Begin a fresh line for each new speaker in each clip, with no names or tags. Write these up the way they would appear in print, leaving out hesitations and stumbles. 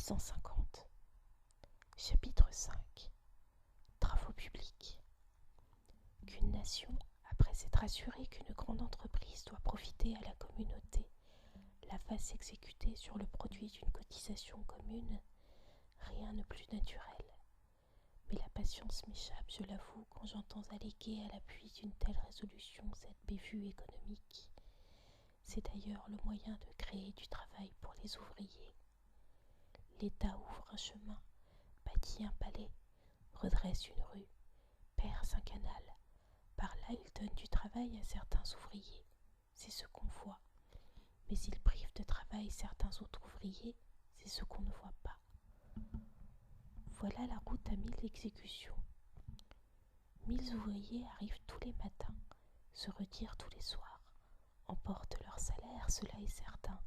150. Chapitre 5. Travaux publics. Qu'une nation, après s'être assurée qu'une grande entreprise doit profiter à la communauté, la fasse exécuter sur le produit d'une cotisation commune, rien de plus naturel. Mais la patience m'échappe, je l'avoue, quand j'entends alléguer à l'appui d'une telle résolution cette bévue économique. C'est d'ailleurs le moyen de créer du travail pour les ouvriers. L'État ouvre un chemin, bâtit un palais, redresse une rue, perce un canal. Par là, il donne du travail à certains ouvriers, c'est ce qu'on voit. Mais il prive de travail certains autres ouvriers, c'est ce qu'on ne voit pas. Voilà la route à 1000 exécutions. 1000 ouvriers arrivent tous les matins, se retirent tous les soirs, emportent leur salaire, cela est certain.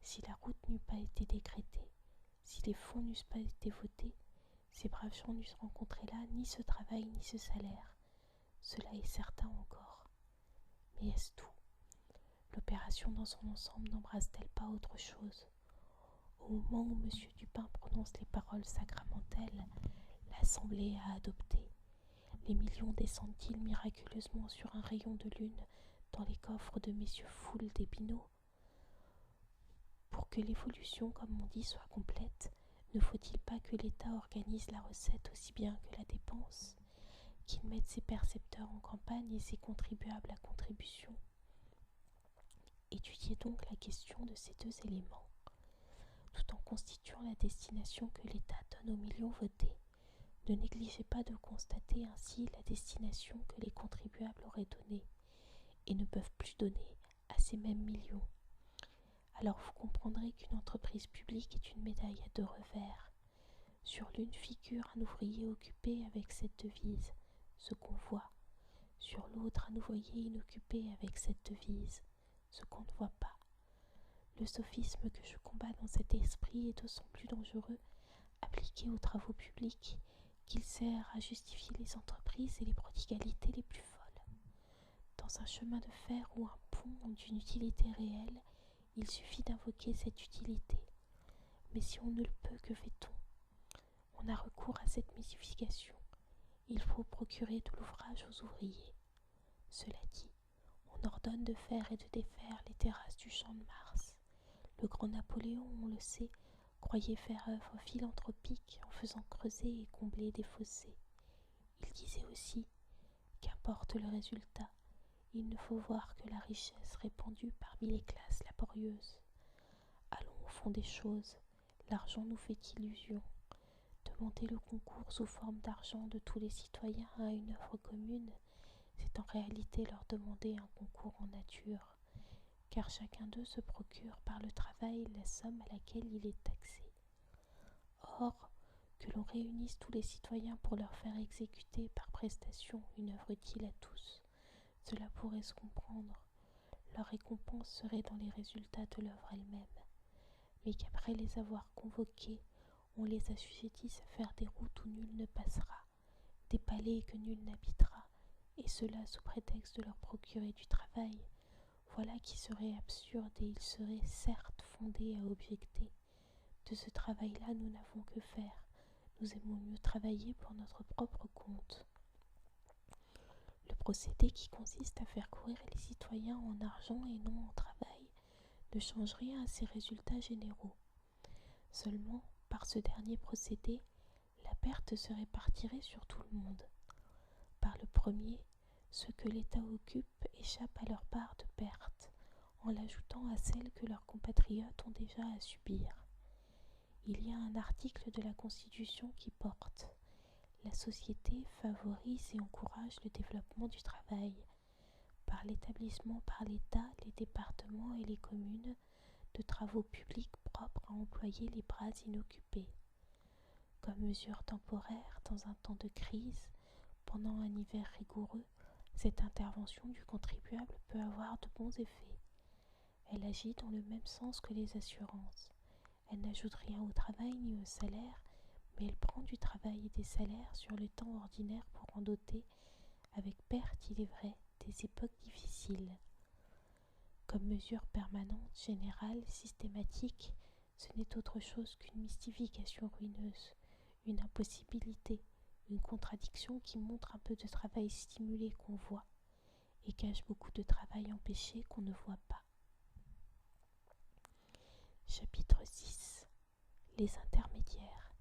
Si la route n'eût pas été décrétée, si les fonds n'eussent pas été votés, ces braves gens n'eussent rencontré là ni ce travail ni ce salaire. Cela est certain encore. Mais est-ce tout? L'opération dans son ensemble n'embrasse-t-elle pas autre chose? Au moment où M. Dupin prononce les paroles sacramentelles, l'Assemblée a adopté. Les millions descendent-ils miraculeusement sur un rayon de lune dans les coffres de messieurs Foule d'Épinaux? Pour que l'évolution, comme on dit, soit complète, ne faut-il pas que l'État organise la recette aussi bien que la dépense, qu'il mette ses percepteurs en campagne et ses contribuables à contribution? Étudiez donc la question de ces deux éléments, tout en constituant la destination que l'État donne aux millions votés. Ne négligez pas de constater ainsi la destination que les contribuables auraient donnée et ne peuvent plus donner à ces mêmes millions. Alors vous comprendrez qu'une entreprise publique est une médaille à deux revers. Sur l'une figure un ouvrier occupé avec cette devise, ce qu'on voit. Sur l'autre un ouvrier inoccupé avec cette devise, ce qu'on ne voit pas. Le sophisme que je combats dans cet esprit est d'autant plus dangereux, appliqué aux travaux publics, qu'il sert à justifier les entreprises et les prodigalités les plus folles. Dans un chemin de fer ou un pont d'une utilité réelle, il suffit d'invoquer cette utilité. Mais si on ne le peut, que fait-on? On a recours à cette mystification. Il faut procurer de l'ouvrage aux ouvriers. Cela dit, on ordonne de faire et de défaire les terrasses du champ de Mars. Le grand Napoléon, on le sait, croyait faire œuvre philanthropique en faisant creuser et combler des fossés. Il disait aussi, qu'importe le résultat, il ne faut voir que la richesse répandue parmi les classes laborieuses. Allons au fond des choses, l'argent nous fait illusion. Demander le concours sous forme d'argent de tous les citoyens à une œuvre commune, c'est en réalité leur demander un concours en nature, car chacun d'eux se procure par le travail la somme à laquelle il est taxé. Or, que l'on réunisse tous les citoyens pour leur faire exécuter par prestation une œuvre utile à tous, cela pourrait se comprendre. Leur récompense serait dans les résultats de l'œuvre elle-même, mais qu'après les avoir convoqués, on les assujettisse à faire des routes où nul ne passera, des palais que nul n'habitera, et cela sous prétexte de leur procurer du travail. Voilà qui serait absurde, et il serait certes fondé à objecter. De ce travail-là, nous n'avons que faire. Nous aimons mieux travailler pour notre propre compte. Le procédé qui consiste à faire courir les citoyens en argent et non en travail ne change rien à ces résultats généraux. Seulement, par ce dernier procédé, la perte se répartirait sur tout le monde. Par le premier, ceux que l'État occupe échappent à leur part de perte, en l'ajoutant à celle que leurs compatriotes ont déjà à subir. Il y a un article de la Constitution qui porte: la société favorise et encourage le développement du travail, par l'établissement par l'État, les départements et les communes de travaux publics propres à employer les bras inoccupés. Comme mesure temporaire dans un temps de crise, pendant un hiver rigoureux, cette intervention du contribuable peut avoir de bons effets. Elle agit dans le même sens que les assurances. Elle n'ajoute rien au travail ni au salaire, mais elle prend du travail et des salaires sur le temps ordinaire pour en doter, avec perte il est vrai, des époques difficiles. Comme mesure permanente, générale, systématique, ce n'est autre chose qu'une mystification ruineuse, une impossibilité, une contradiction qui montre un peu de travail stimulé qu'on voit et cache beaucoup de travail empêché qu'on ne voit pas. Chapitre 6. Les intermédiaires.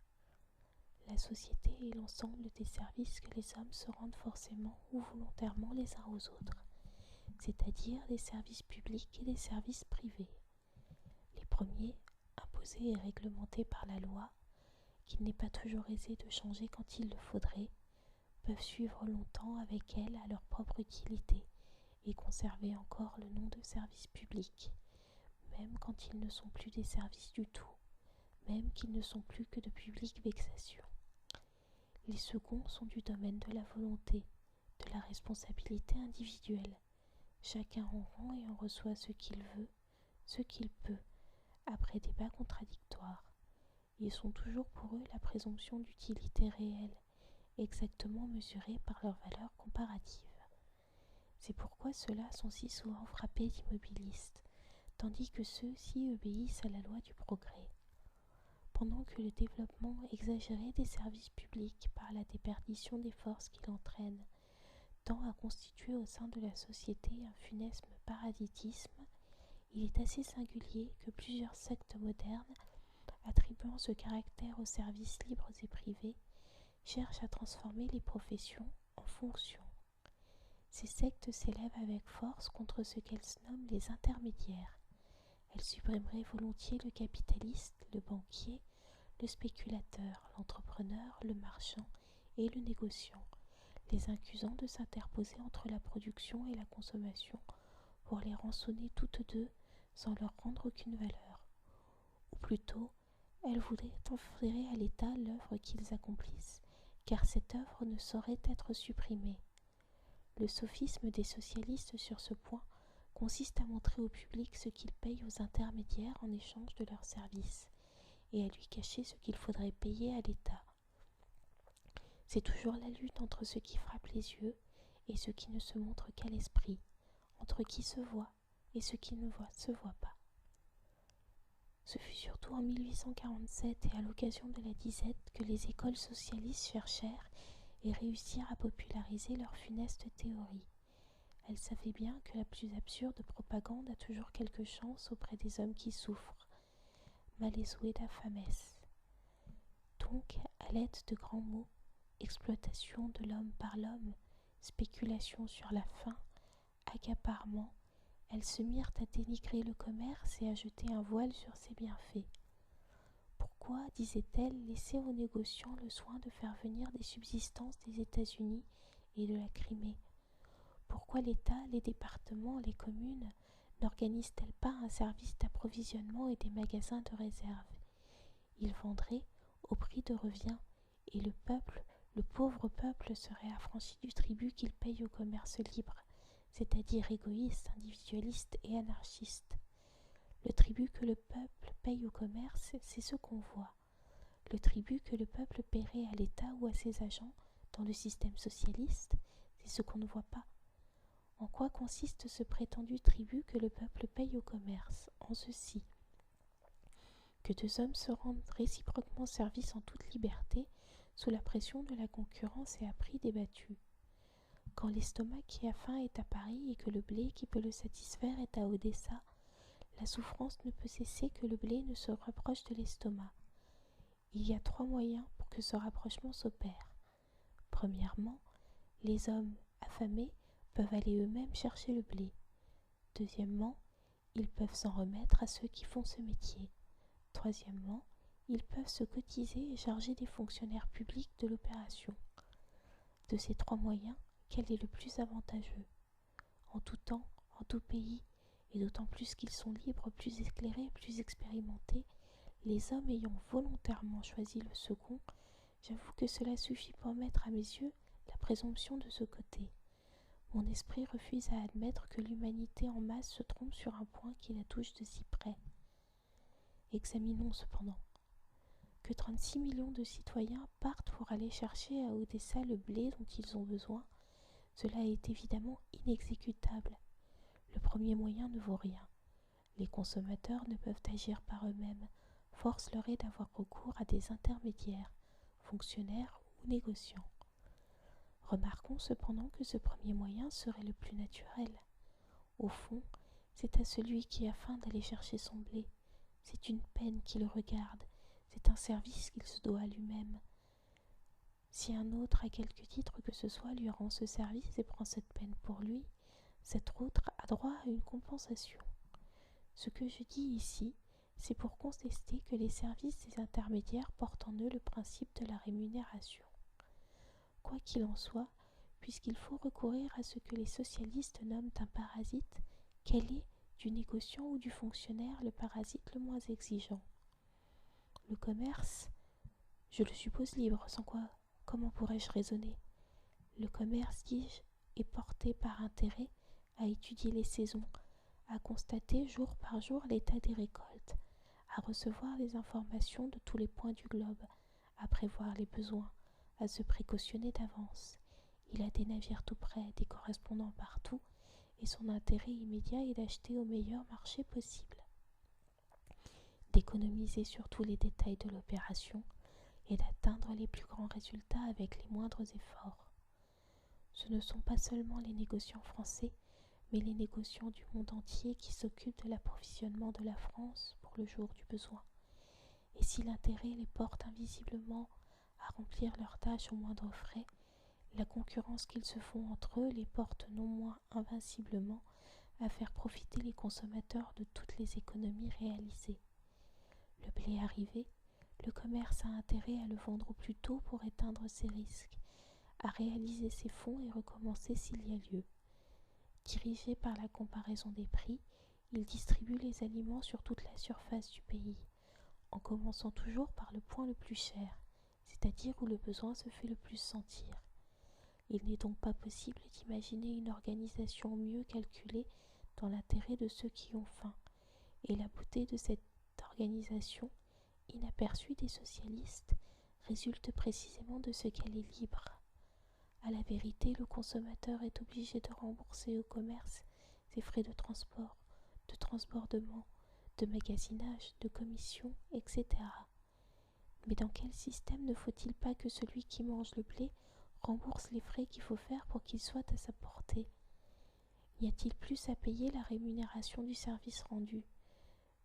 La société est l'ensemble des services que les hommes se rendent forcément ou volontairement les uns aux autres, c'est-à-dire des services publics et des services privés. Les premiers, imposés et réglementés par la loi, qu'il n'est pas toujours aisé de changer quand il le faudrait, peuvent suivre longtemps avec elle à leur propre utilité et conserver encore le nom de service public, même quand ils ne sont plus des services du tout, même qu'ils ne sont plus que de publiques vexations. Les seconds sont du domaine de la volonté, de la responsabilité individuelle. Chacun en rend et en reçoit ce qu'il veut, ce qu'il peut, après débat contradictoires. Ils sont toujours pour eux la présomption d'utilité réelle, exactement mesurée par leur valeur comparative. C'est pourquoi ceux-là sont si souvent frappés d'immobilistes, tandis que ceux-ci obéissent à la loi du progrès. Pendant que le développement exagéré des services publics par la déperdition des forces qu'il entraîne tend à constituer au sein de la société un funeste parasitisme, il est assez singulier que plusieurs sectes modernes, attribuant ce caractère aux services libres et privés, cherchent à transformer les professions en fonctions. Ces sectes s'élèvent avec force contre ce qu'elles nomment les intermédiaires. Elles supprimeraient volontiers le capitaliste, le banquier, le spéculateur, l'entrepreneur, le marchand et le négociant, les accusant de s'interposer entre la production et la consommation pour les rançonner toutes deux sans leur rendre aucune valeur. Ou plutôt, elles voudraient transférer à l'État l'œuvre qu'ils accomplissent, car cette œuvre ne saurait être supprimée. Le sophisme des socialistes sur ce point consiste à montrer au public ce qu'ils payent aux intermédiaires en échange de leurs services, et à lui cacher ce qu'il faudrait payer à l'État. C'est toujours la lutte entre ce qui frappe les yeux et ce qui ne se montre qu'à l'esprit, entre qui se voit et ce qui ne se voit pas. Ce fut surtout en 1847 et à l'occasion de la disette que les écoles socialistes cherchèrent et réussirent à populariser leur funeste théorie. Elles savaient bien que la plus absurde propagande a toujours quelque chance auprès des hommes qui souffrent. Malesueda fames. Donc, à l'aide de grands mots, exploitation de l'homme par l'homme, spéculation sur la faim, accaparement, elles se mirent à dénigrer le commerce et à jeter un voile sur ses bienfaits. Pourquoi, disait-elle, laisser aux négociants le soin de faire venir des subsistances des États-Unis et de la Crimée? Pourquoi l'État, les départements, les communes n'organisent-elles pas un service d'approvisionnement et des magasins de réserve? Ils vendraient au prix de revient et le peuple, le pauvre peuple, serait affranchi du tribut qu'il paye au commerce libre, c'est-à-dire égoïste, individualiste et anarchiste. Le tribut que le peuple paye au commerce, c'est ce qu'on voit. Le tribut que le peuple paierait à l'État ou à ses agents dans le système socialiste, c'est ce qu'on ne voit pas. En quoi consiste ce prétendu tribut que le peuple paye au commerce? En ceci: que deux hommes se rendent réciproquement service en toute liberté, sous la pression de la concurrence et à prix débattu. Quand l'estomac qui a faim est à Paris et que le blé qui peut le satisfaire est à Odessa, la souffrance ne peut cesser que le blé ne se rapproche de l'estomac. Il y a 3 moyens pour que ce rapprochement s'opère. Premièrement, les hommes affamés peuvent aller eux-mêmes chercher le blé. Deuxièmement, ils peuvent s'en remettre à ceux qui font ce métier. Troisièmement, ils peuvent se cotiser et charger des fonctionnaires publics de l'opération. De ces 3 moyens, quel est le plus avantageux? En tout temps, en tout pays, et d'autant plus qu'ils sont libres, plus éclairés, plus expérimentés, les hommes ayant volontairement choisi le second, j'avoue que cela suffit pour mettre à mes yeux la présomption de ce côté. Mon esprit refuse à admettre que l'humanité en masse se trompe sur un point qui la touche de si près. Examinons cependant. Que 36 millions de citoyens partent pour aller chercher à Odessa le blé dont ils ont besoin, cela est évidemment inexécutable. Le premier moyen ne vaut rien. Les consommateurs ne peuvent agir par eux-mêmes, force leur est d'avoir recours à des intermédiaires, fonctionnaires ou négociants. Remarquons cependant que ce premier moyen serait le plus naturel. Au fond, c'est à celui qui a faim d'aller chercher son blé. C'est une peine qui le regarde, c'est un service qu'il se doit à lui-même. Si un autre, à quelque titre que ce soit, lui rend ce service et prend cette peine pour lui, cet autre a droit à une compensation. Ce que je dis ici, c'est pour contester que les services des intermédiaires portent en eux le principe de la rémunération. Quoi qu'il en soit, puisqu'il faut recourir à ce que les socialistes nomment un parasite, quel est, du négociant ou du fonctionnaire, le parasite le moins exigeant? Le commerce, je le suppose libre, sans quoi, comment pourrais-je raisonner? Le commerce, dis-je, est porté par intérêt à étudier les saisons, à constater jour par jour l'état des récoltes, à recevoir les informations de tous les points du globe, à prévoir les besoins, à se précautionner d'avance. Il a des navires tout près, des correspondants partout, et son intérêt immédiat est d'acheter au meilleur marché possible, d'économiser sur tous les détails de l'opération et d'atteindre les plus grands résultats avec les moindres efforts. Ce ne sont pas seulement les négociants français, mais les négociants du monde entier qui s'occupent de l'approvisionnement de la France pour le jour du besoin. Et si l'intérêt les porte invisiblement à remplir leurs tâches au moindre frais, la concurrence qu'ils se font entre eux les porte non moins invinciblement à faire profiter les consommateurs de toutes les économies réalisées. Le blé arrivé, le commerce a intérêt à le vendre au plus tôt pour éteindre ses risques, à réaliser ses fonds et recommencer s'il y a lieu. Dirigé par la comparaison des prix, il distribue les aliments sur toute la surface du pays, en commençant toujours par le point le plus cher, c'est-à-dire où le besoin se fait le plus sentir. Il n'est donc pas possible d'imaginer une organisation mieux calculée dans l'intérêt de ceux qui ont faim, et la beauté de cette organisation, inaperçue des socialistes, résulte précisément de ce qu'elle est libre. À la vérité, le consommateur est obligé de rembourser au commerce ses frais de transport, de transbordement, de magasinage, de commission, etc. Mais dans quel système ne faut-il pas que celui qui mange le blé rembourse les frais qu'il faut faire pour qu'il soit à sa portée? Y a-t-il plus à payer la rémunération du service rendu?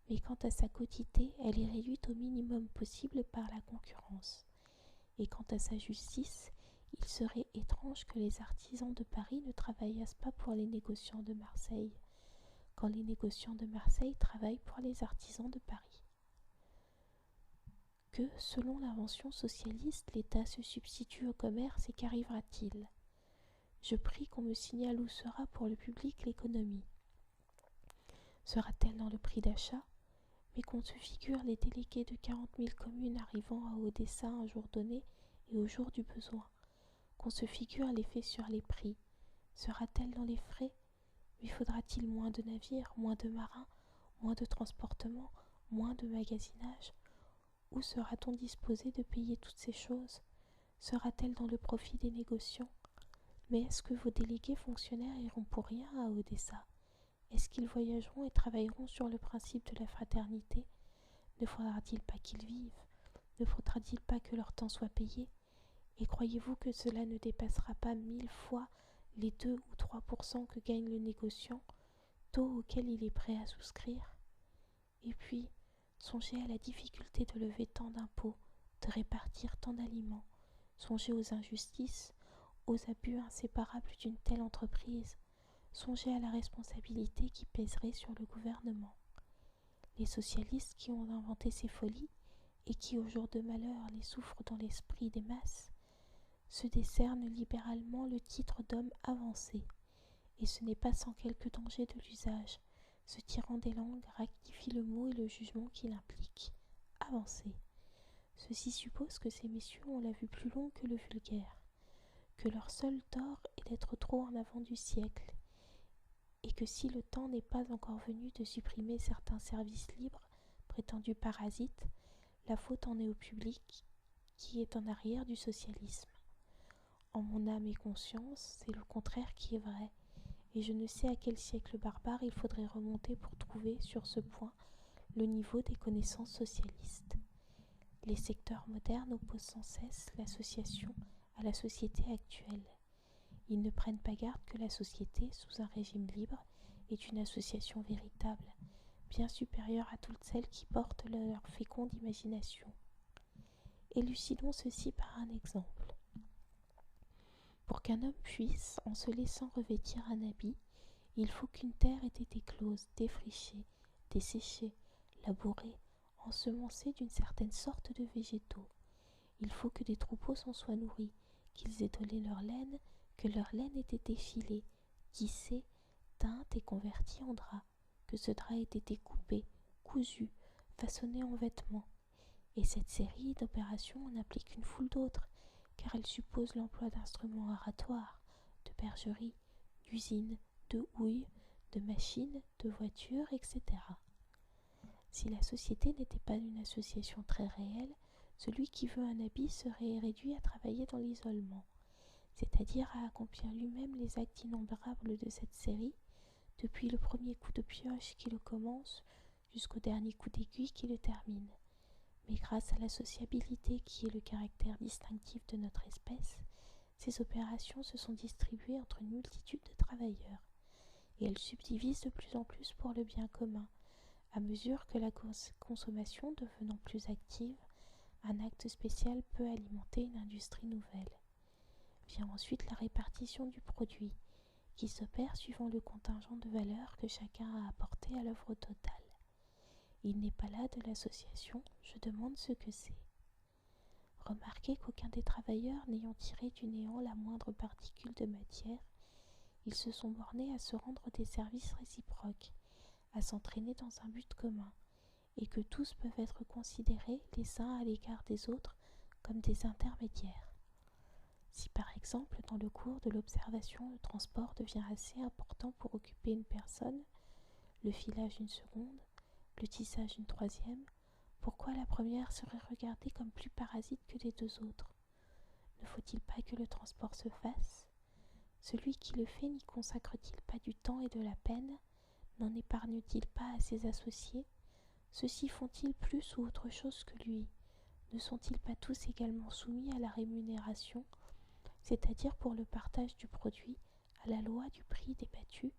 Mais quant à sa quotité, elle est réduite au minimum possible par la concurrence. Et quant à sa justice, il serait étrange que les artisans de Paris ne travaillassent pas pour les négociants de Marseille, quand les négociants de Marseille travaillent pour les artisans de Paris. Que, selon l'invention socialiste, l'État se substitue au commerce et qu'arrivera-t-il? Je prie qu'on me signale où sera pour le public l'économie. Sera-t-elle dans le prix d'achat? Mais qu'on se figure les délégués de 40 000 communes arrivant à Odessa un jour donné et au jour du besoin. Qu'on se figure l'effet sur les prix. Sera-t-elle dans les frais? Mais faudra-t-il moins de navires, moins de marins, moins de transportement, moins de magasinage? Où sera-t-on disposé de payer toutes ces choses? Sera-t-elle dans le profit des négociants? Mais est-ce que vos délégués fonctionnaires iront pour rien à Odessa? Est-ce qu'ils voyageront et travailleront sur le principe de la fraternité? Ne faudra-t-il pas qu'ils vivent? Ne faudra-t-il pas que leur temps soit payé? Et croyez-vous que cela ne dépassera pas 1000 fois les 2 ou 3% que gagne le négociant, taux auquel il est prêt à souscrire? Et puis, songez à la difficulté de lever tant d'impôts, de répartir tant d'aliments. Songez aux injustices, aux abus inséparables d'une telle entreprise. Songez à la responsabilité qui pèserait sur le gouvernement. Les socialistes qui ont inventé ces folies et qui, au jour de malheur, les souffrent dans l'esprit des masses, se décernent libéralement le titre d'homme avancé, et ce n'est pas sans quelque danger de l'usage, se tirant des langues, rectifie le mot et le jugement qu'il implique. Avancé. Ceci suppose que ces messieurs ont la vue plus longue que le vulgaire, que leur seul tort est d'être trop en avant du siècle, et que si le temps n'est pas encore venu de supprimer certains services libres, prétendus parasites, la faute en est au public, qui est en arrière du socialisme. En mon âme et conscience, c'est le contraire qui est vrai, et je ne sais à quel siècle barbare il faudrait remonter pour trouver, sur ce point, le niveau des connaissances socialistes. Les secteurs modernes opposent sans cesse l'association à la société actuelle. Ils ne prennent pas garde que la société, sous un régime libre, est une association véritable, bien supérieure à toutes celles qui portent leur féconde imagination. Élucidons ceci par un exemple. Pour qu'un homme puisse, en se laissant revêtir un habit, il faut qu'une terre ait été close, défrichée, desséchée, labourée, ensemencée d'une certaine sorte de végétaux. Il faut que des troupeaux s'en soient nourris, qu'ils aient donné leur laine, que leur laine ait été filée, tissée, teinte et convertie en drap, que ce drap ait été coupé, cousu, façonné en vêtements. Et cette série d'opérations en implique une foule d'autres, car elle suppose l'emploi d'instruments aratoires, de bergeries, d'usines, de houilles, de machines, de voitures, etc. Si la société n'était pas une association très réelle, celui qui veut un habit serait réduit à travailler dans l'isolement, c'est-à-dire à accomplir lui-même les actes innombrables de cette série, depuis le premier coup de pioche qui le commence jusqu'au dernier coup d'aiguille qui le termine. Mais grâce à la sociabilité qui est le caractère distinctif de notre espèce, ces opérations se sont distribuées entre une multitude de travailleurs, et elles subdivisent de plus en plus pour le bien commun, à mesure que la consommation devenant plus active, un acte spécial peut alimenter une industrie nouvelle. Vient ensuite la répartition du produit, qui s'opère suivant le contingent de valeur que chacun a apporté à l'œuvre totale. Il n'est pas là de l'association, je demande ce que c'est. Remarquez qu'aucun des travailleurs n'ayant tiré du néant la moindre particule de matière, ils se sont bornés à se rendre des services réciproques, à s'entraîner dans un but commun, et que tous peuvent être considérés les uns à l'égard des autres comme des intermédiaires. Si par exemple dans le cours de l'observation le transport devient assez important pour occuper une personne, le filage une seconde, le tissage une troisième, pourquoi la première serait regardée comme plus parasite que les deux autres? Ne faut-il pas que le transport se fasse? Celui qui le fait n'y consacre-t-il pas du temps et de la peine? N'en épargne-t-il pas à ses associés? Ceux-ci font-ils plus ou autre chose que lui? Ne sont-ils pas tous également soumis à la rémunération, c'est-à-dire pour le partage du produit, à la loi du prix débattu?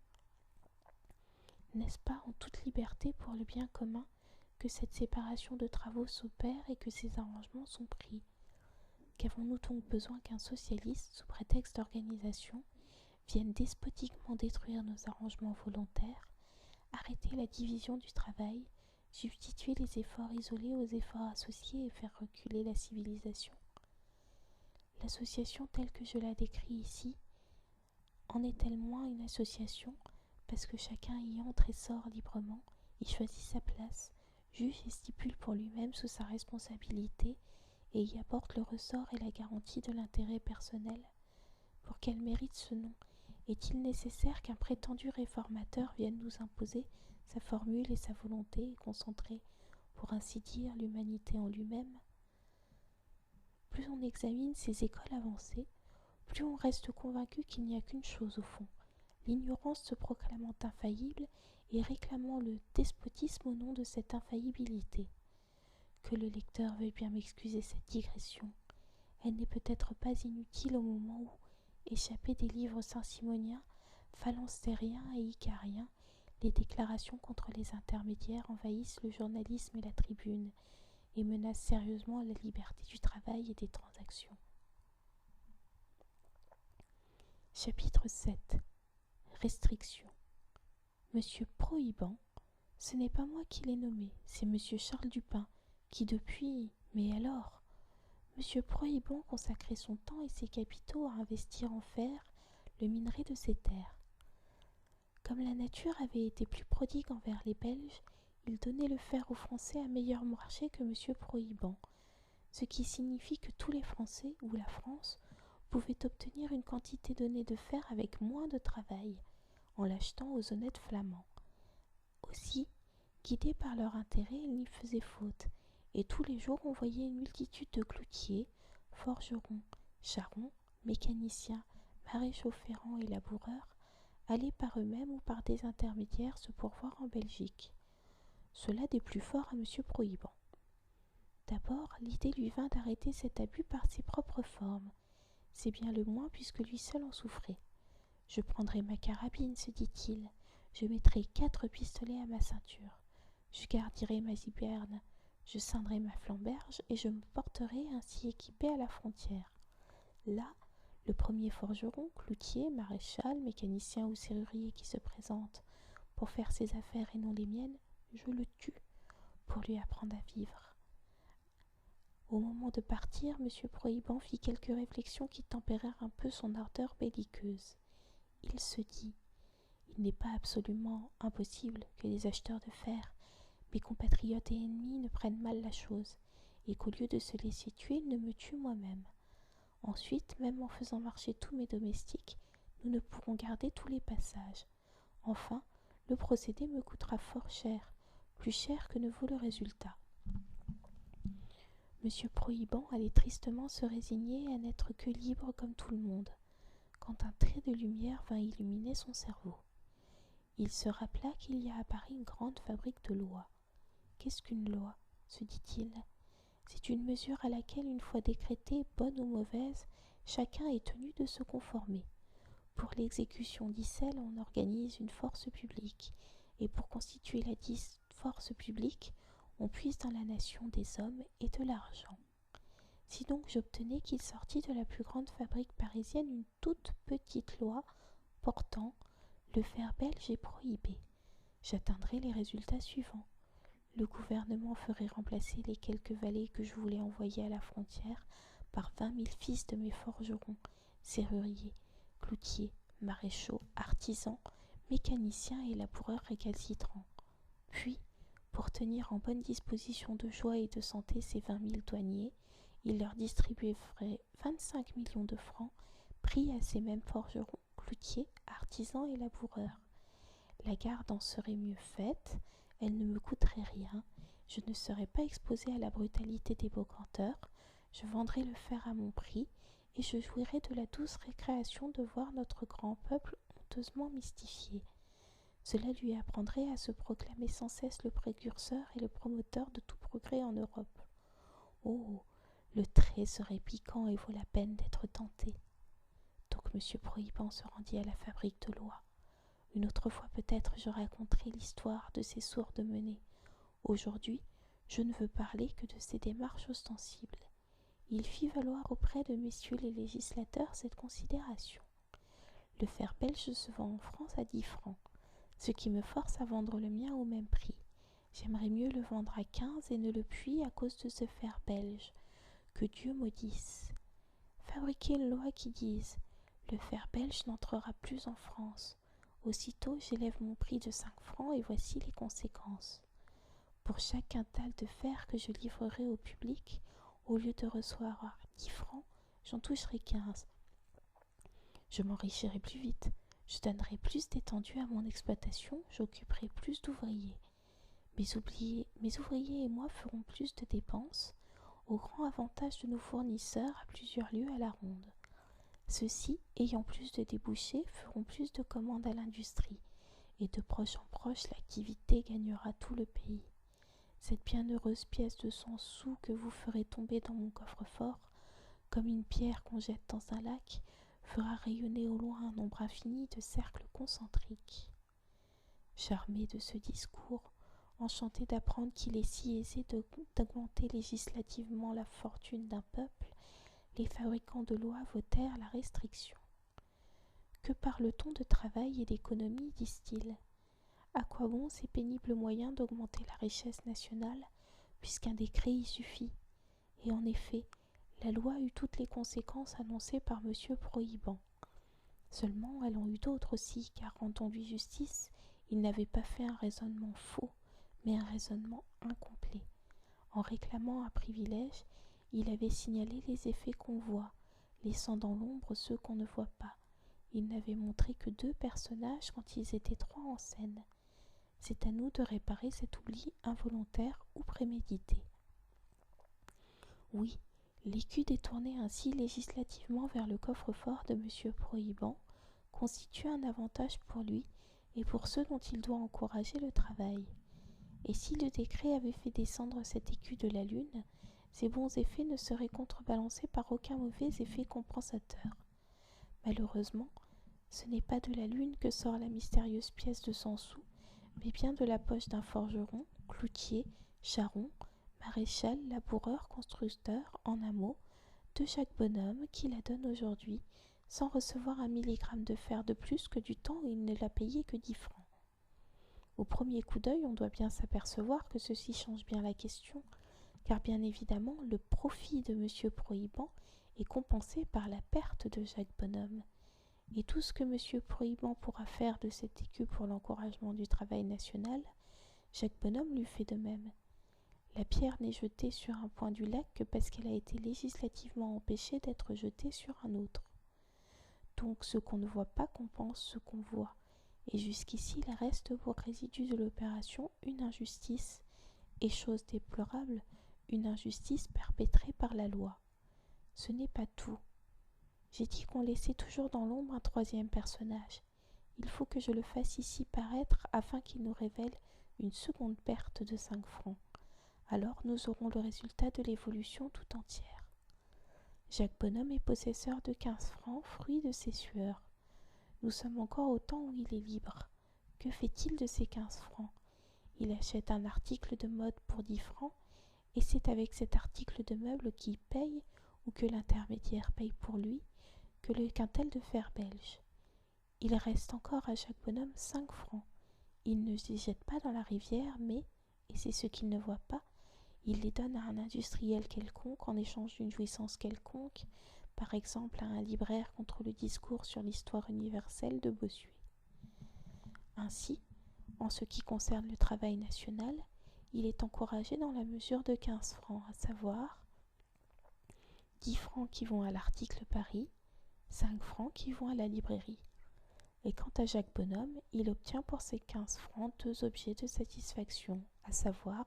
N'est-ce pas en toute liberté pour le bien commun que cette séparation de travaux s'opère et que ces arrangements sont pris? Qu'avons-nous donc besoin qu'un socialiste, sous prétexte d'organisation, vienne despotiquement détruire nos arrangements volontaires, arrêter la division du travail, substituer les efforts isolés aux efforts associés et faire reculer la civilisation? L'association telle que je la décris ici, en est-elle moins une association parce que chacun y entre et sort librement, y choisit sa place, juge et stipule pour lui-même sous sa responsabilité et y apporte le ressort et la garantie de l'intérêt personnel? Pour quel mérite ce nom? Est-il nécessaire qu'un prétendu réformateur vienne nous imposer sa formule et sa volonté et concentrer, pour ainsi dire, l'humanité en lui-même? Plus on examine ces écoles avancées, plus on reste convaincu qu'il n'y a qu'une chose au fond, l'ignorance se proclamant infaillible et réclamant le despotisme au nom de cette infaillibilité. Que le lecteur veuille bien m'excuser cette digression. Elle n'est peut-être pas inutile au moment où, échappés des livres saint-simoniens, phalansteriens et icariens, les déclarations contre les intermédiaires envahissent le journalisme et la tribune et menacent sérieusement la liberté du travail et des transactions. Chapitre 7. Restrictions. Monsieur Prohibant, ce n'est pas moi qui l'ai nommé, c'est monsieur Charles Dupin, qui depuis... Mais alors, monsieur Prohibant consacrait son temps et ses capitaux à investir en fer le minerai de ses terres. Comme la nature avait été plus prodigue envers les Belges, il donnait le fer aux Français à meilleur marché que monsieur Prohibant, ce qui signifie que tous les Français, ou la France, pouvaient obtenir une quantité donnée de fer avec moins de travail, en l'achetant aux honnêtes Flamands. Aussi, guidés par leur intérêt, ils n'y faisaient faute, et tous les jours on voyait une multitude de cloutiers, forgerons, charrons, mécaniciens, maréchaux ferrants et laboureurs aller par eux-mêmes ou par des intermédiaires se pourvoir en Belgique. cela des plus forts à M. Prohibant. D'abord, l'idée lui vint d'arrêter cet abus par ses propres formes. C'est bien le moins puisque lui seul en souffrait. Je prendrai ma carabine, se dit-il. Je mettrai 4 pistolets à ma ceinture. Je gardirai ma ziberne. Je ceindrai ma flamberge et je me porterai ainsi équipé à la frontière. Là, le premier forgeron, cloutier, maréchal, mécanicien ou serrurier qui se présente pour faire ses affaires et non les miennes, je le tue pour lui apprendre à vivre. Au moment de partir, M. Prohibant fit quelques réflexions qui tempérèrent un peu son ardeur belliqueuse. Il se dit « Il n'est pas absolument impossible que les acheteurs de fer, mes compatriotes et ennemis, ne prennent mal la chose, et qu'au lieu de se laisser tuer, ils ne me tuent moi-même. Ensuite, même en faisant marcher tous mes domestiques, nous ne pourrons garder tous les passages. Enfin, le procédé me coûtera fort cher, plus cher que ne vaut le résultat. » M. Prohibant allait tristement se résigner à n'être que libre comme tout le monde, quand un trait de lumière vint illuminer son cerveau. Il se rappela qu'il y a à Paris une grande fabrique de lois. Qu'est-ce qu'une loi ? Se dit-il. C'est une mesure à laquelle, une fois décrétée, bonne ou mauvaise, chacun est tenu de se conformer. Pour l'exécution d'icelle, on organise une force publique, et pour constituer la force publique, on puise dans la nation des hommes et de l'argent. Si donc j'obtenais qu'il sortît de la plus grande fabrique parisienne une toute petite loi portant « Le fer belge est prohibé », j'atteindrais les résultats suivants. Le gouvernement ferait remplacer les quelques valets que je voulais envoyer à la frontière par 20 000 fils de mes forgerons, serruriers, cloutiers, maréchaux, artisans, mécaniciens et laboureurs récalcitrants. Puis, pour tenir en bonne disposition de joie et de santé ces 20 000 douaniers, il leur distribuerait 25 millions de francs pris à ces mêmes forgerons, cloutiers, artisans et laboureurs. La garde en serait mieux faite, elle ne me coûterait rien, je ne serais pas exposé à la brutalité des brocanteurs, je vendrais le fer à mon prix et je jouirais de la douce récréation de voir notre grand peuple honteusement mystifié. Cela lui apprendrait à se proclamer sans cesse le précurseur et le promoteur de tout progrès en Europe. Oh, le trait serait piquant et vaut la peine d'être tenté. Donc M. Prohibant se rendit à la fabrique de lois. Une autre fois peut-être je raconterai l'histoire de ces sourdes menées. Aujourd'hui, je ne veux parler que de ces démarches ostensibles. Il fit valoir auprès de messieurs les législateurs cette considération. Le fer belge se vend en France à 10 francs, ce qui me force à vendre le mien au même prix. J'aimerais mieux le vendre à 15 et ne le puis à cause de ce fer belge. Que Dieu maudisse. Fabriquez une loi qui dise « Le fer belge n'entrera plus en France ». Aussitôt, j'élève mon prix de 5 francs et voici les conséquences. Pour chaque quintal de fer que je livrerai au public, au lieu de recevoir 10 francs, j'en toucherai 15. Je m'enrichirai plus vite, je donnerai plus d'étendue à mon exploitation, j'occuperai plus d'ouvriers. Mes ouvriers et moi ferons plus de dépenses, au grand avantage de nos fournisseurs à plusieurs lieues à la ronde. Ceux-ci, ayant plus de débouchés, feront plus de commandes à l'industrie, et de proche en proche l'activité gagnera tout le pays. Cette bienheureuse pièce de 100 sous que vous ferez tomber dans mon coffre-fort, comme une pierre qu'on jette dans un lac, fera rayonner au loin un nombre infini de cercles concentriques. Charmé de ce discours, enchanté d'apprendre qu'il est si aisé d'augmenter législativement la fortune d'un peuple, les fabricants de lois votèrent la restriction. Que parle-t-on de travail et d'économie, disent-ils. À quoi bon ces pénibles moyens d'augmenter la richesse nationale, puisqu'un décret y suffit? Et en effet, la loi eut toutes les conséquences annoncées par M. Prohibant. Seulement, elle en eut d'autres aussi, car rendons-lui justice, il n'avait pas fait un raisonnement faux, mais un raisonnement incomplet. En réclamant un privilège, il avait signalé les effets qu'on voit, laissant dans l'ombre ceux qu'on ne voit pas. Il n'avait montré que 2 personnages quand ils étaient 3 en scène. C'est à nous de réparer cet oubli involontaire ou prémédité. Oui, l'écu détourné ainsi législativement vers le coffre-fort de M. Prohibant constitue un avantage pour lui et pour ceux dont il doit encourager le travail. Et si le décret avait fait descendre cet écu de la lune, ses bons effets ne seraient contrebalancés par aucun mauvais effet compensateur. Malheureusement, ce n'est pas de la lune que sort la mystérieuse pièce de 100 sous, mais bien de la poche d'un forgeron, cloutier, charron, maréchal, laboureur, constructeur, en un mot, de Jacques Bonhomme qui la donne aujourd'hui, sans recevoir 1 milligramme de fer de plus que du temps où il ne l'a payé que 10 francs. Au premier coup d'œil, on doit bien s'apercevoir que ceci change bien la question, car bien évidemment, le profit de M. Prohibant est compensé par la perte de Jacques Bonhomme. Et tout ce que M. Prohibant pourra faire de cet écu pour l'encouragement du travail national, Jacques Bonhomme lui fait de même. La pierre n'est jetée sur un point du lac que parce qu'elle a été législativement empêchée d'être jetée sur un autre. Donc ce qu'on ne voit pas compense ce qu'on voit, et jusqu'ici il reste pour résidu de l'opération une injustice, et chose déplorable, une injustice perpétrée par la loi. Ce n'est pas tout. J'ai dit qu'on laissait toujours dans l'ombre un troisième personnage. Il faut que je le fasse ici paraître afin qu'il nous révèle une seconde perte de 5 francs. Alors nous aurons le résultat de l'évolution tout entière. Jacques Bonhomme est possesseur de 15 francs, fruit de ses sueurs. Nous sommes encore au temps où il est libre. Que fait-il de ces 15 francs? Il achète un article de mode pour 10 francs, et c'est avec cet article de meuble qu'il paye, ou que l'intermédiaire paye pour lui, que le quintal de fer belge. Il reste encore à Jacques Bonhomme 5 francs. Il ne les jette pas dans la rivière, mais, et c'est ce qu'il ne voit pas, il les donne à un industriel quelconque en échange d'une jouissance quelconque, par exemple à un libraire contre le discours sur l'histoire universelle de Bossuet. Ainsi, en ce qui concerne le travail national, il est encouragé dans la mesure de 15 francs, à savoir 10 francs qui vont à l'article Paris, 5 francs qui vont à la librairie. Et quant à Jacques Bonhomme, il obtient pour ses 15 francs 2 objets de satisfaction, à savoir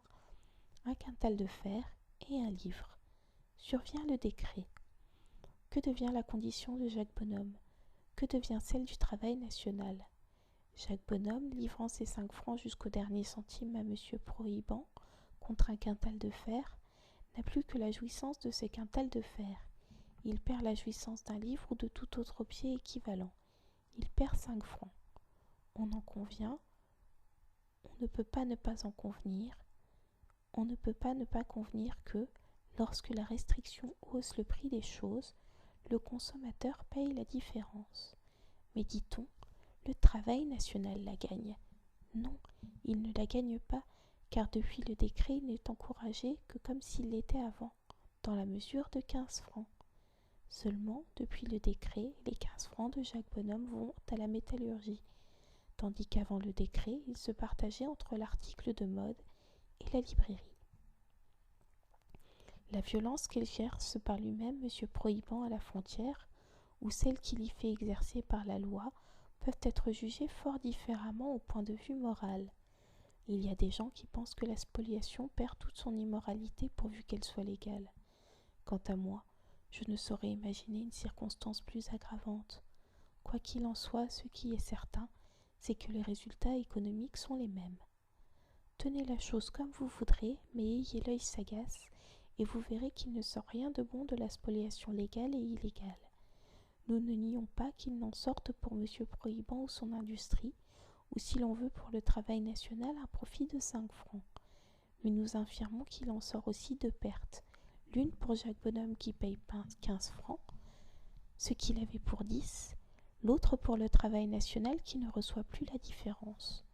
un quintal de fer et un livre. Survient le décret. Que devient la condition de Jacques Bonhomme? Que devient celle du travail national? Jacques Bonhomme, livrant ses 5 francs jusqu'au dernier centime à M. Prohibant, contre un quintal de fer, n'a plus que la jouissance de ces quintals de fer. Il perd la jouissance d'un livre ou de tout autre objet équivalent. Il perd 5 francs. On en convient, on ne peut pas ne pas en convenir, on ne peut pas ne pas convenir que, lorsque la restriction hausse le prix des choses, le consommateur paye la différence. Mais dit-on, le travail national la gagne. Non, il ne la gagne pas, car depuis le décret, il n'est encouragé que comme s'il l'était avant, dans la mesure de 15 francs. Seulement, depuis le décret, les 15 francs de Jacques Bonhomme vont à la métallurgie, tandis qu'avant le décret, ils se partageaient entre l'article de mode et la librairie. La violence qu'exerce par lui-même M. Prohibant à la frontière, ou celle qu'il y fait exercer par la loi, peuvent être jugées fort différemment au point de vue moral. Il y a des gens qui pensent que la spoliation perd toute son immoralité pourvu qu'elle soit légale. Quant à moi, je ne saurais imaginer une circonstance plus aggravante. Quoi qu'il en soit, ce qui est certain, c'est que les résultats économiques sont les mêmes. Tenez la chose comme vous voudrez, mais ayez l'œil sagace, et vous verrez qu'il ne sort rien de bon de la spoliation légale et illégale. Nous ne nions pas qu'il n'en sorte pour M. Prohibant ou son industrie, ou si l'on veut pour le travail national un profit de 5 francs. Mais nous affirmons qu'il en sort aussi 2 pertes, l'une pour Jacques Bonhomme qui paye 15 francs, ce qu'il avait pour 10, l'autre pour le travail national qui ne reçoit plus la différence.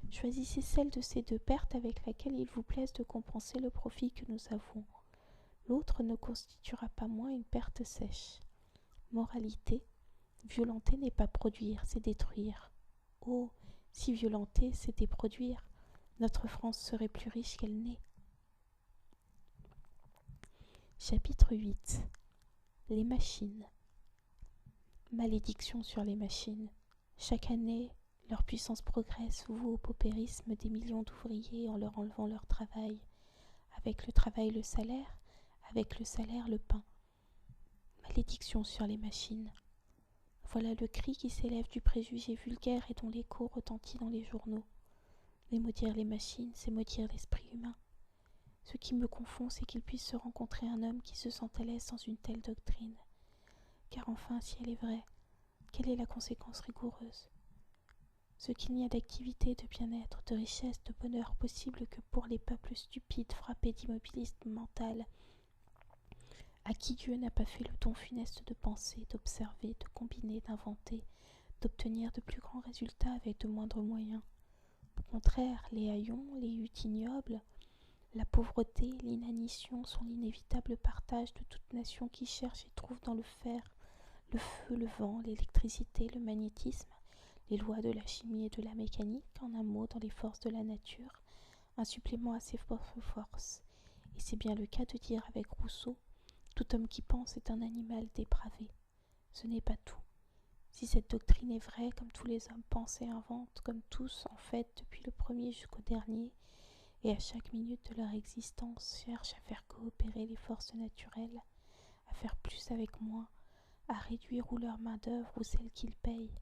Choisissez celle de ces 2 pertes avec laquelle il vous plaise de compenser le profit que nous avons. L'autre ne constituera pas moins une perte sèche. Moralité, violenter n'est pas produire, c'est détruire. Oh, si violenter, c'était produire, notre France serait plus riche qu'elle n'est. Chapitre 8. Les machines. Malédiction sur les machines. Chaque année, leur puissance progresse, voue au paupérisme des millions d'ouvriers en leur enlevant leur travail. Avec le travail, le salaire, avec le salaire, le pain. Malédiction sur les machines. Voilà le cri qui s'élève du préjugé vulgaire et dont l'écho retentit dans les journaux. Mais maudire les machines, c'est maudire l'esprit humain. Ce qui me confond, c'est qu'il puisse se rencontrer un homme qui se sent à l'aise dans une telle doctrine. Car enfin, si elle est vraie, quelle est la conséquence rigoureuse? Ce qu'il n'y a d'activité, de bien-être, de richesse, de bonheur possible que pour les peuples stupides frappés d'immobilisme mental, à qui Dieu n'a pas fait le don funeste de penser, d'observer, de combiner, d'inventer, d'obtenir de plus grands résultats avec de moindres moyens. Au contraire, les haillons, les huttes ignobles, la pauvreté, l'inanition sont l'inévitable partage de toute nation qui cherche et trouve dans le fer, le feu, le vent, l'électricité, le magnétisme, les lois de la chimie et de la mécanique, en un mot, dans les forces de la nature, un supplément à ses propres forces. Et c'est bien le cas de dire avec Rousseau, tout homme qui pense est un animal dépravé. Ce n'est pas tout. Si cette doctrine est vraie, comme tous les hommes pensent et inventent, comme tous, en fait, depuis le premier jusqu'au dernier, et à chaque minute de leur existence, cherchent à faire coopérer les forces naturelles, à faire plus avec moins, à réduire ou leur main-d'œuvre ou celle qu'ils payent,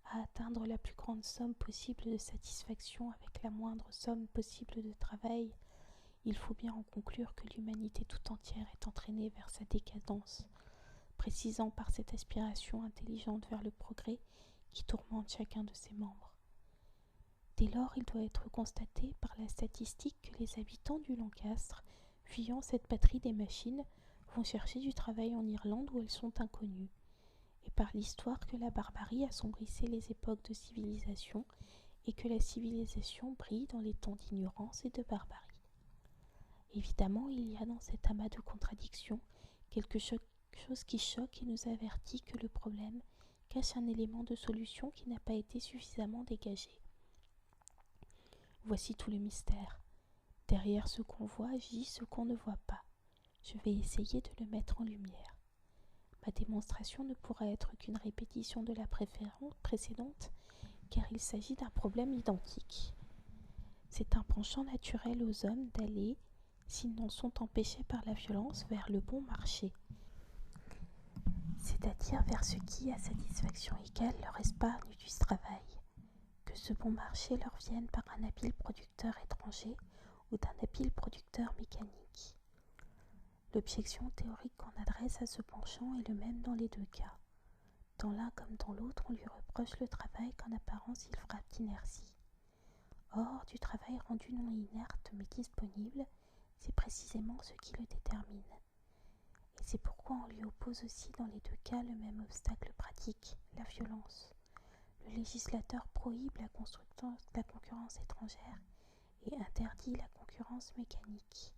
à atteindre la plus grande somme possible de satisfaction avec la moindre somme possible de travail, il faut bien en conclure que l'humanité tout entière est entraînée vers sa décadence, précisant par cette aspiration intelligente vers le progrès qui tourmente chacun de ses membres. Dès lors, il doit être constaté par la statistique que les habitants du Lancastre, fuyant cette patrie des machines, vont chercher du travail en Irlande où elles sont inconnues, et par l'histoire que la barbarie assombrissait les époques de civilisation et que la civilisation brille dans les temps d'ignorance et de barbarie. Évidemment, il y a dans cet amas de contradictions quelque chose qui choque et nous avertit que le problème cache un élément de solution qui n'a pas été suffisamment dégagé. Voici tout le mystère. Derrière ce qu'on voit gît ce qu'on ne voit pas. Je vais essayer de le mettre en lumière. Ma démonstration ne pourra être qu'une répétition de la précédente, car il s'agit d'un problème identique. C'est un penchant naturel aux hommes d'aller, s'ils n'en sont empêchés par la violence, vers le bon marché, c'est-à-dire vers ce qui, à satisfaction égale, leur épargne du travail, que ce bon marché leur vienne par un habile producteur étranger ou d'un habile producteur mécanique. L'objection théorique qu'on adresse à ce penchant est le même dans les deux cas. Dans l'un comme dans l'autre, on lui reproche le travail qu'en apparence il frappe d'inertie. Or, du travail rendu non inerte mais disponible, c'est précisément ce qui le détermine. Et c'est pourquoi on lui oppose aussi dans les deux cas le même obstacle pratique, la violence. Le législateur prohibe la concurrence étrangère et interdit la concurrence mécanique.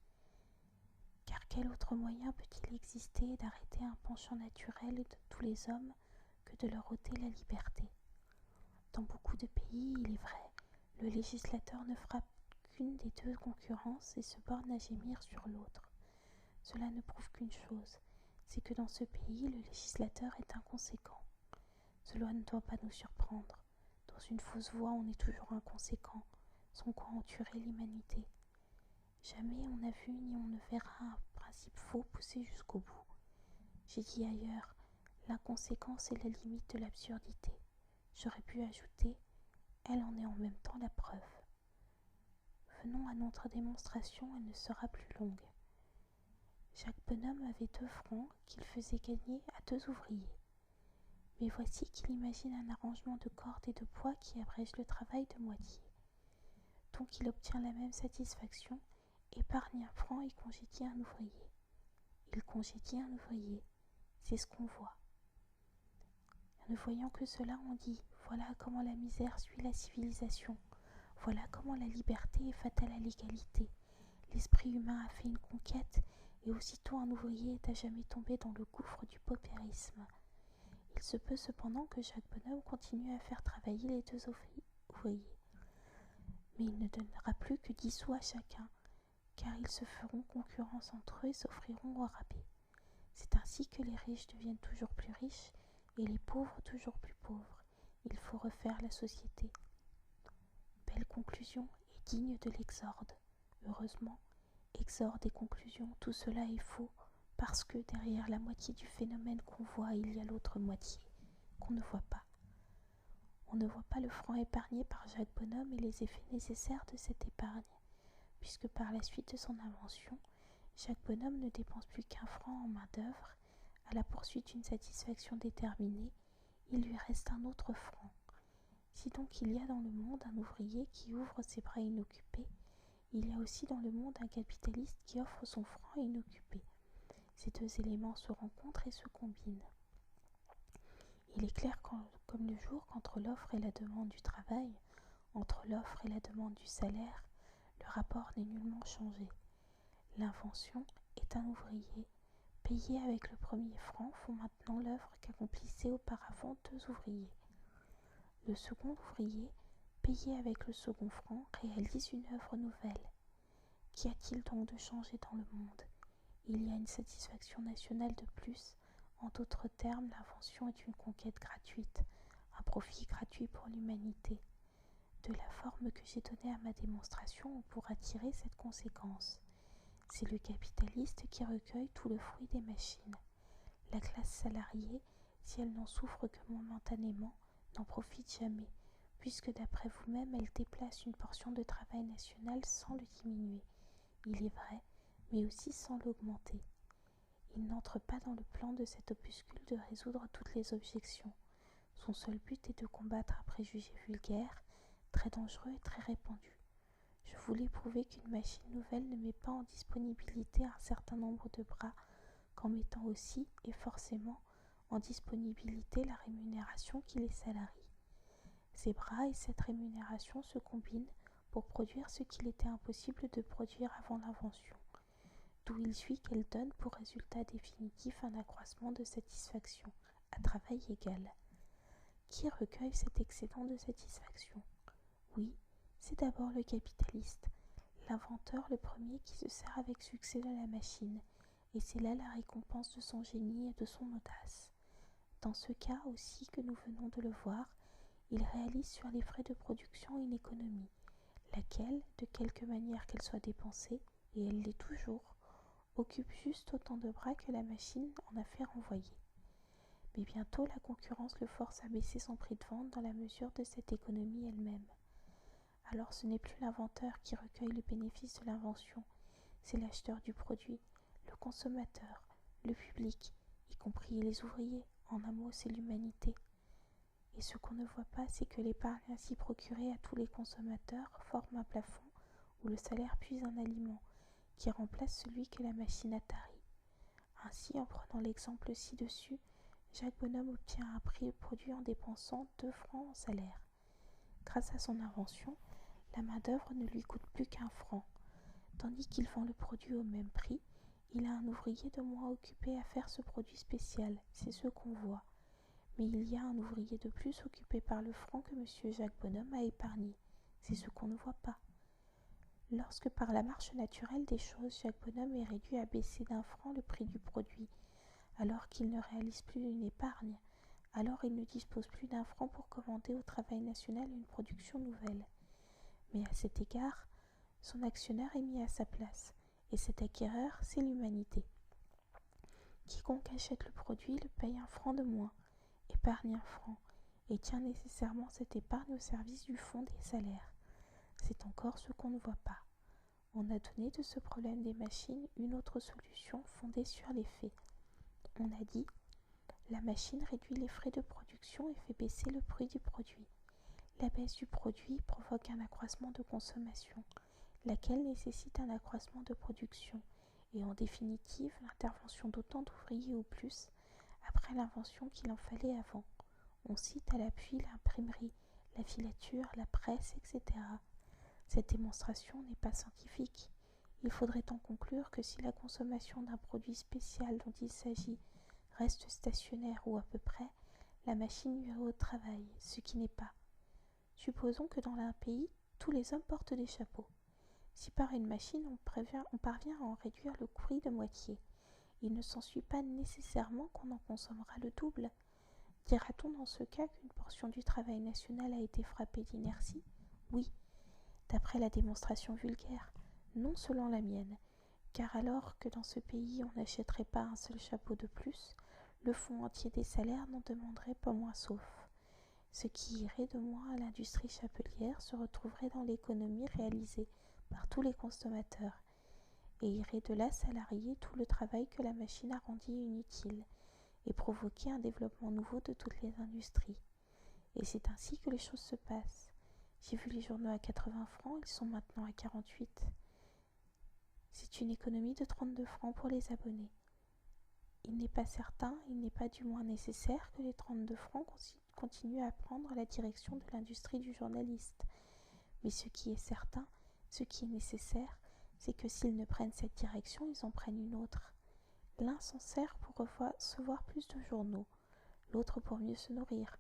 Car quel autre moyen peut-il exister d'arrêter un penchant naturel de tous les hommes que de leur ôter la liberté? Dans beaucoup de pays, il est vrai, le législateur ne frappe qu'une des deux concurrences et se borne à gémir sur l'autre. Cela ne prouve qu'une chose, c'est que dans ce pays, le législateur est inconséquent. Cela ne doit pas nous surprendre. Dans une fausse voie, on est toujours inconséquent, sans quoi on tuerait l'humanité. Jamais on n'a vu ni on ne verra un principe faux pousser jusqu'au bout. J'ai dit ailleurs, l'inconséquence est la limite de l'absurdité. J'aurais pu ajouter, elle en est en même temps la preuve. Venons à notre démonstration, elle ne sera plus longue. Chaque bonhomme avait 2 francs qu'il faisait gagner à 2 ouvriers. Mais voici qu'il imagine un arrangement de cordes et de poids qui abrège le travail de moitié. Donc il obtient la même satisfaction, épargne 1 franc et congédie un ouvrier. Il congédie un ouvrier, c'est ce qu'on voit. Ne voyant que cela, on dit, voilà comment la misère suit la civilisation, voilà comment la liberté est fatale à l'égalité. L'esprit humain a fait une conquête, et aussitôt un ouvrier est à jamais tombé dans le gouffre du paupérisme. Il se peut cependant que chaque bonhomme continue à faire travailler les 2 ouvriers. Mais il ne donnera plus que 10 sous à chacun, car ils se feront concurrence entre eux et s'offriront au rabais. C'est ainsi que les riches deviennent toujours plus riches et les pauvres toujours plus pauvres. Il faut refaire la société. Belle conclusion et digne de l'exorde. Heureusement, exorde et conclusion, tout cela est faux, parce que derrière la moitié du phénomène qu'on voit, il y a l'autre moitié, qu'on ne voit pas. On ne voit pas le franc épargné par Jacques Bonhomme et les effets nécessaires de cette épargne, puisque par la suite de son invention, Jacques Bonhomme ne dépense plus qu'un franc en main-d'œuvre. À la poursuite d'une satisfaction déterminée, il lui reste un autre franc. Si donc il y a dans le monde un ouvrier qui ouvre ses bras inoccupés, il y a aussi dans le monde un capitaliste qui offre son franc inoccupé. Ces deux éléments se rencontrent et se combinent. Il est clair comme le jour qu'entre l'offre et la demande du travail, entre l'offre et la demande du salaire, le rapport n'est nullement changé. L'invention est un ouvrier. Payés avec le premier franc font maintenant l'œuvre qu'accomplissaient auparavant deux ouvriers. Le second ouvrier, payé avec le second franc, réalise une œuvre nouvelle. Qu'y a-t-il donc de changé dans le monde? Il y a une satisfaction nationale de plus. En d'autres termes, l'invention est une conquête gratuite, un profit gratuit pour l'humanité. De la forme que j'ai donnée à ma démonstration, on pourra tirer cette conséquence. C'est le capitaliste qui recueille tout le fruit des machines. La classe salariée, si elle n'en souffre que momentanément, n'en profite jamais, puisque d'après vous-même, elle déplace une portion de travail national sans le diminuer. Il est vrai, mais aussi sans l'augmenter. Il n'entre pas dans le plan de cet opuscule de résoudre toutes les objections. Son seul but est de combattre un préjugé vulgaire, très dangereux et très répandu. Je voulais prouver qu'une machine nouvelle ne met pas en disponibilité un certain nombre de bras, qu'en mettant aussi, et forcément, en disponibilité la rémunération qui les salarie. Ces bras et cette rémunération se combinent pour produire ce qu'il était impossible de produire avant l'invention, d'où il suit qu'elle donne pour résultat définitif un accroissement de satisfaction, à travail égal. Qui recueille cet excédent de satisfaction? Oui, c'est d'abord le capitaliste, l'inventeur le premier qui se sert avec succès de la machine, et c'est là la récompense de son génie et de son audace. Dans ce cas aussi que nous venons de le voir, il réalise sur les frais de production une économie, laquelle, de quelque manière qu'elle soit dépensée, et elle l'est toujours, occupe juste autant de bras que la machine en a fait renvoyer. Mais bientôt la concurrence le force à baisser son prix de vente dans la mesure de cette économie elle-même. Alors ce n'est plus l'inventeur qui recueille le bénéfice de l'invention, c'est l'acheteur du produit, le consommateur, le public, y compris les ouvriers, en un mot c'est l'humanité. Et ce qu'on ne voit pas, c'est que l'épargne ainsi procurée à tous les consommateurs forme un plafond où le salaire puise un aliment qui remplace celui que la machine a tari. Ainsi, en prenant l'exemple ci-dessus, Jacques Bonhomme obtient un prix produit en dépensant 2 francs en salaire. Grâce à son invention, la main-d'œuvre ne lui coûte plus qu'1 franc. Tandis qu'il vend le produit au même prix, il a un ouvrier de moins occupé à faire ce produit spécial, c'est ce qu'on voit. Mais il y a un ouvrier de plus occupé par le franc que M. Jacques Bonhomme a épargné, c'est ce qu'on ne voit pas. Lorsque par la marche naturelle des choses, Jacques Bonhomme est réduit à baisser d'1 franc le prix du produit, alors qu'il ne réalise plus une épargne, alors il ne dispose plus d'1 franc pour commander au travail national une production nouvelle. Mais à cet égard, son actionnaire est mis à sa place, et cet acquéreur, c'est l'humanité. Quiconque achète le produit le paye 1 franc de moins, épargne 1 franc, et tient nécessairement cette épargne au service du fonds des salaires. C'est encore ce qu'on ne voit pas. On a donné de ce problème des machines une autre solution fondée sur les faits. On a dit, la machine réduit les frais de production et fait baisser le prix du produit. La baisse du produit provoque un accroissement de consommation, laquelle nécessite un accroissement de production, et en définitive l'intervention d'autant d'ouvriers ou plus après l'invention qu'il en fallait avant. On cite à l'appui l'imprimerie, la filature, la presse, etc. Cette démonstration n'est pas scientifique. Il faudrait en conclure que si la consommation d'un produit spécial dont il s'agit reste stationnaire ou à peu près, la machine nuit au travail, ce qui n'est pas. Supposons que dans un pays, tous les hommes portent des chapeaux. Si par une machine on parvient à en réduire le prix de moitié, il ne s'ensuit pas nécessairement qu'on en consommera le double. Dira-t-on dans ce cas qu'une portion du travail national a été frappée d'inertie? Oui, d'après la démonstration vulgaire, non selon la mienne, car alors que dans ce pays on n'achèterait pas un seul chapeau de plus, le fonds entier des salaires n'en demanderait pas moins sauf. Ce qui irait de moins à l'industrie chapelière se retrouverait dans l'économie réalisée par tous les consommateurs et irait de là salarier tout le travail que la machine a rendu inutile et provoquer un développement nouveau de toutes les industries. Et c'est ainsi que les choses se passent. J'ai vu les journaux à 80 francs, ils sont maintenant à 48. C'est une économie de 32 francs pour les abonnés. Il n'est pas certain, il n'est pas du moins nécessaire que les 32 francs continuent à prendre la direction de l'industrie du journaliste. Mais ce qui est certain, ce qui est nécessaire, c'est que s'ils ne prennent cette direction, ils en prennent une autre. L'un s'en sert pour recevoir plus de journaux, l'autre pour mieux se nourrir,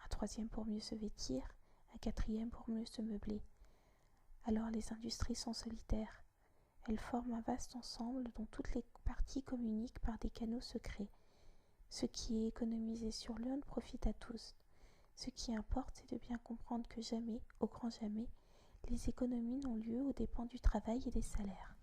un troisième pour mieux se vêtir, un quatrième pour mieux se meubler. Alors les industries sont solitaires. Elles forment un vaste ensemble dont toutes les parties communiquent par des canaux secrets. Ce qui est économisé sur l'un profite à tous. Ce qui importe, c'est de bien comprendre que jamais, au grand jamais, les économies n'ont lieu aux dépens du travail et des salaires.